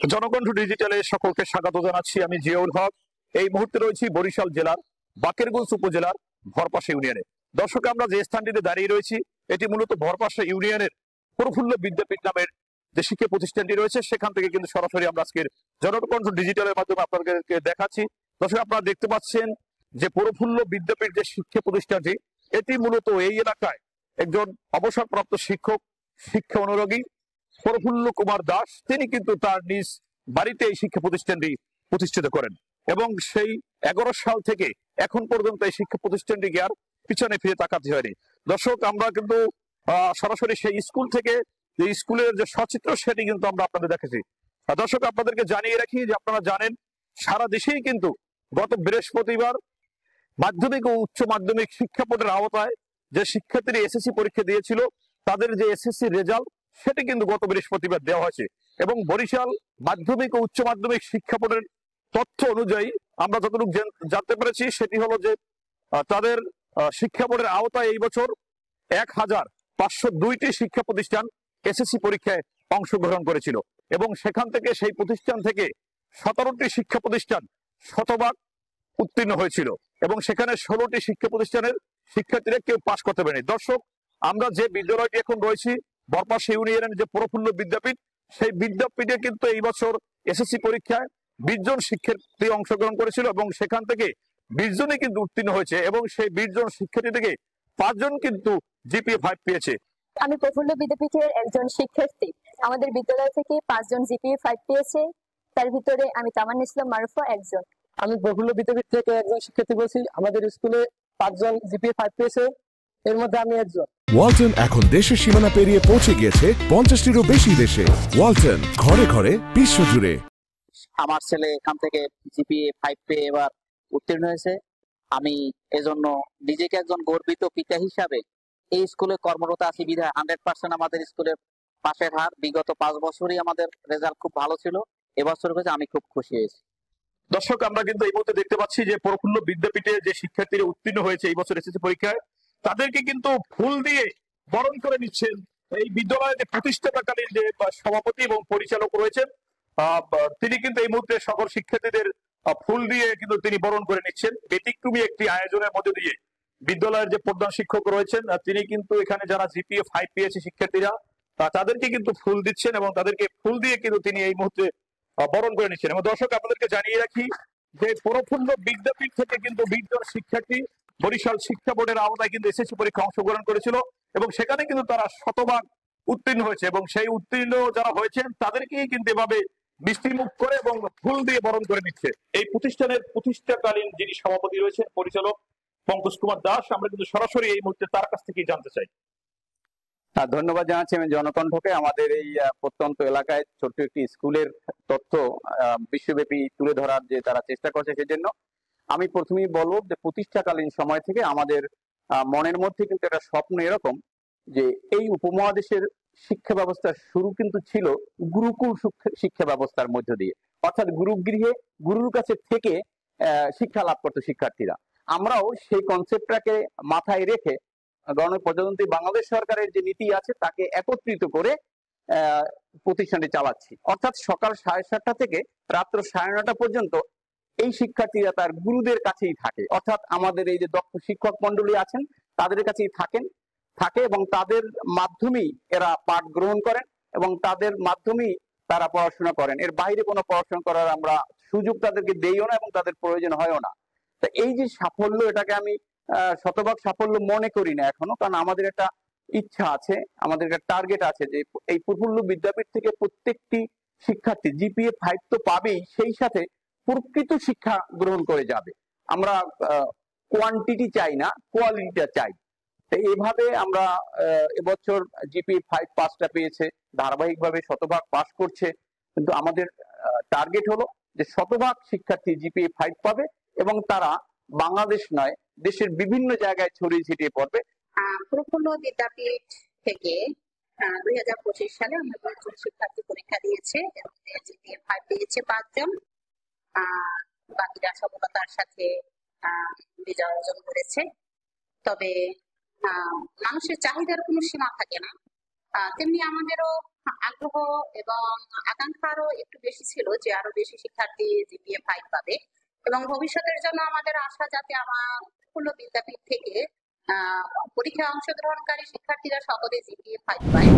জনকণ্ঠ ডিজিটালে সকলকে স্বাগত জানাচ্ছি। আমি জিয়াউল হক। এই মুহূর্তে রয়েছি বরিশাল জেলার বাকেরগঞ্জ উপজেলার ভরপাশা ইউনিয়নে। দর্শক, আমরা যে স্থানটিতে দাঁড়িয়ে রয়েছি এটি মূলত ভরপাশা ইউনিয়নের প্রফুল্ল বিদ্যাপীঠ নামের যে শিক্ষা প্রতিষ্ঠানটি রয়েছে সেখান থেকে কিন্তু সরাসরি আমরা আজকের জনকণ্ঠ ডিজিটালের মাধ্যমে আপনাদেরকে দেখাচ্ছি। দর্শক, আপনারা দেখতে পাচ্ছেন যে প্রফুল্ল বিদ্যাপীঠ যে শিক্ষা প্রতিষ্ঠানটি এটি মূলত এই এলাকায় একজন অবসরপ্রাপ্ত শিক্ষক, শিক্ষা অনুরাগী প্রফুল্ল কুমার দাস, তিনি কিন্তু তার নিজ বাড়িতে এই শিক্ষা প্রতিষ্ঠানটি প্রতিষ্ঠিত করেন এবং সেই 11 সাল থেকে এখন পর্যন্ত এই শিক্ষা প্রতিষ্ঠানটিকে আর পিছনে ফিরে তাকাতে হয়নি। দর্শক, আমরা কিন্তু সরাসরি সেই স্কুল থেকে যে স্কুলের যে সচিত্র সেটি কিন্তু আমরা আপনাদের দেখেছি। দর্শক, আপনাদেরকে জানিয়ে রাখি যে আপনারা জানেন সারা দেশেই কিন্তু গত বৃহস্পতিবার মাধ্যমিক ও উচ্চ মাধ্যমিক শিক্ষা বোর্ডের আওতায় যে শিক্ষার্থীরা এসএসসি পরীক্ষা দিয়েছিল তাদের যে এসএসসি রেজাল্ট সেটি কিন্তু গত বৃহস্পতিবার দেওয়া হয়েছে এবং বরিশাল মাধ্যমিক ও উচ্চ মাধ্যমিক শিক্ষা বোর্ডের তথ্য অনুযায়ী আমরা যতটুকু জানতে পেরেছি সেটি হলো যে তাদের শিক্ষা বোর্ডের আওতায় এই বছর 1502টি শিক্ষা প্রতিষ্ঠান এসএসসি পরীক্ষায় অংশগ্রহণ করেছিল এবং সেখান থেকে সেই প্রতিষ্ঠান থেকে 17টি শিক্ষা প্রতিষ্ঠান শতভাগ উত্তীর্ণ হয়েছিল এবং সেখানে 16টি শিক্ষা প্রতিষ্ঠানের শিক্ষার্থীরা কেউ পাশ করতে পারেনি। দর্শক, আমরা যে বিদ্যালয়টি এখন রয়েছি ভরপাশা ইউনিয়নের যে প্রফুল্ল বিদ্যাপীঠ, সেই বিদ্যাপীঠে কিন্তু এই বছর এসএসসি পরীক্ষায় 20 জন শিক্ষার্থী অংশগ্রহণ করেছিল এবং সেখান থেকে 20 জনই কিন্তু উত্তীর্ণ হয়েছে এবং সেই 20 জন শিক্ষার্থী থেকে 5 জন কিন্তু জিপিএ 5 পেয়েছে। আমি প্রফুল্ল বিদ্যাপীঠের একজন শিক্ষার্থী। আমাদের বিদ্যালয় থেকে 5 জন জিপিএ 5 পেয়েছে, তার ভিতরে আমি তামান্না ইসলাম মারুফা একজন। আমি প্রফুল্ল বিদ্যাপীঠ থেকে একজন শিক্ষার্থী বলছি। আমাদের স্কুলে 5 জন জিপিএ 5 পেয়েছে, এর মধ্যে আমি একজন। ওয়ালটন এখন দেশের সীমানা পেরিয়ে পৌঁছে গিয়েছে 50টিরও বেশি দেশে। ওয়ালটন, ঘরে ঘরে বিশ্বজুড়ে। আমার ছেলে এখান থেকে জিপিএ 5 পেয়ে এবার উত্তীর্ণ হয়েছে। আমি এজন্য নিজেকে একজন গর্বিত পিতা হিসাবে এই স্কুলে কর্মরত আছি বিধায় 100% আমাদের স্কুলের পাশের হার। বিগত 5 বছরই আমাদের রেজাল্ট খুব ভালো ছিল, এবছর হয়েছে আমি খুব খুশি হয়েছি। দর্শক, আমরা কিন্তু এই মুহূর্তে দেখতে পাচ্ছি যে প্রফুল্ল বিদ্যাপীঠে যে শিক্ষার্থীরা উত্তীর্ণ হয়েছে এই বছর এসএসসি পরীক্ষায় তাদেরকে কিন্তু ফুল দিয়ে বরণ করে নিচ্ছেন এই বিদ্যালয়ের যে প্রতিষ্ঠাতাকালীন যে সভাপতি এবং পরিচালক রয়েছেন, তিনি কিন্তু এই মুহূর্তে সকল শিক্ষার্থীদের ফুল দিয়ে কিন্তু তিনি বরণ করে নিচ্ছেন। ব্যতিক্রমী একটি আয়োজনের মধ্যে দিয়ে বিদ্যালয়ের যে প্রধান শিক্ষক রয়েছেন তিনি কিন্তু এখানে যারা জিপিএ 5 পেয়েছে শিক্ষার্থীরা তাদেরকে কিন্তু ফুল দিচ্ছেন এবং তাদেরকে ফুল দিয়ে কিন্তু তিনি এই মুহূর্তে বরণ করে নিচ্ছেন। এবং দর্শক, আপনাদেরকে জানিয়ে রাখি যে প্রফুল্ল বিদ্যাপীঠ থেকে কিন্তু 20 জন শিক্ষার্থী বরিশাল শিক্ষা বোর্ডের আওতায় কিন্তু এসএসসি পরীক্ষা অংশগ্রহণ করেছিল এবং সেখানে কিন্তু তারা শতভাগ উত্তীর্ণ হয়েছে এবং সেই উত্তীর্ণ যারা হয়েছেন তাদেরকেই কিন্তু এভাবে মিষ্টি মুখ করে এবং ফুল দিয়ে বরণ করে নিচ্ছে এই প্রতিষ্ঠানের প্রতিষ্ঠাকালীন যিনি সভাপতি রয়েছেন পরিচালক পঙ্কজ কুমার দাস। আমরা কিন্তু সরাসরি এই মুহূর্তে তার কাছ থেকে জানতে চাই। ধন্যবাদ জানাচ্ছি আমি জনকণ্ঠকে। আমাদের এই প্রত্যন্ত এলাকায় ছোট্ট একটি স্কুলের তথ্য বিশ্বব্যাপী তুলে ধরার যে তারা চেষ্টা করছে, সেজন্য আমি প্রথমেই বলবো যে প্রতিষ্ঠাকালীন সময় থেকে আমাদের মনের মধ্যে কিন্তু একটা স্বপ্ন এরকম যে এই উপমহাদেশের শিক্ষা ব্যবস্থার শুরু কিন্তু ছিল গুরুকুল শিক্ষা ব্যবস্থার মধ্য দিয়ে, অর্থাৎ গুরুগৃহে গুরুর কাছে থেকে শিক্ষা লাভ করতো শিক্ষার্থীরা। আমরাও সেই কনসেপ্টটাকে মাথায় রেখে গণপ্রজাতন্ত্রী বাংলাদেশ সরকারের যে নীতি আছে তাকে একত্রিত করে প্রতিষ্ঠানটি চালাচ্ছি। অর্থাৎ সকাল 7:30 থেকে রাত্র 9:30 পর্যন্ত এই শিক্ষার্থীরা তার গুরুদের কাছেই থাকে, অর্থাৎ আমাদের এই যে দক্ষ শিক্ষক মন্ডলী আছেন তাদের কাছেই থাকে এবং তাদের মাধ্যমেই এরা পাঠ গ্রহণ করেন এবং তাদের মাধ্যমেই তারা পড়াশোনা করেন। এর বাইরে কোনো পড়াশোনা করার আমরা সুযোগ তাদেরকে দেইও না এবং তাদের প্রয়োজন হয়ও না। তা এই যে সাফল্য, এটাকে আমি শতভাগ সাফল্য মনে করি না এখনো, কারণ আমাদের একটা ইচ্ছা আছে, আমাদের একটা টার্গেট আছে যে এই প্রফুল্ল বিদ্যাপীঠ থেকে প্রত্যেকটি শিক্ষার্থী জিপিএ 5 তো পাবেই, সেই সাথে প্রকৃত শিক্ষা গ্রহণ করে যাবে। আমরা কোয়ান্টিটি চাই না, কোয়ালিটিটা চাই। তো এইভাবে আমরা এবছর জিপিএ 5 5টা পেয়েছে, ধারাবাহিকভাবে শতভাগ পাস করছে, কিন্তু আমাদের টার্গেট হলো যে শতভাগ শিক্ষার্থী জিপিএ 5 পাবে এবং তারা বাংলাদেশ নয় দেশের বিভিন্ন জায়গায় ছড়িয়ে ছিটিয়ে পড়বে। প্রফুল্ল বিদ্যাপীঠ থেকে 2025 সালে আমরা 20 জন শিক্ষার্থী পরীক্ষা দিয়েছে এবং জিপিএ 5 পেয়েছে 5 জন, বাকিরা সফলতার সাথে বিজয় অর্জন করেছে। তবে মানুষের চাহিদার কোনো সীমা থাকে না, তেমনি আমাদেরও আগ্রহ এবং আকাঙ্ক্ষা আরো একটু বেশি ছিল যে আরো বেশি শিক্ষার্থী জিপিএ 5 পাবে এবং ভবিষ্যতের জন্য আমাদের আশা যাতে আমার উৎফুল্ল বিদ্যাপীঠ থেকে পরীক্ষায় অংশগ্রহণকারী শিক্ষার্থীরা সকলে জিপিএ 5 পায়।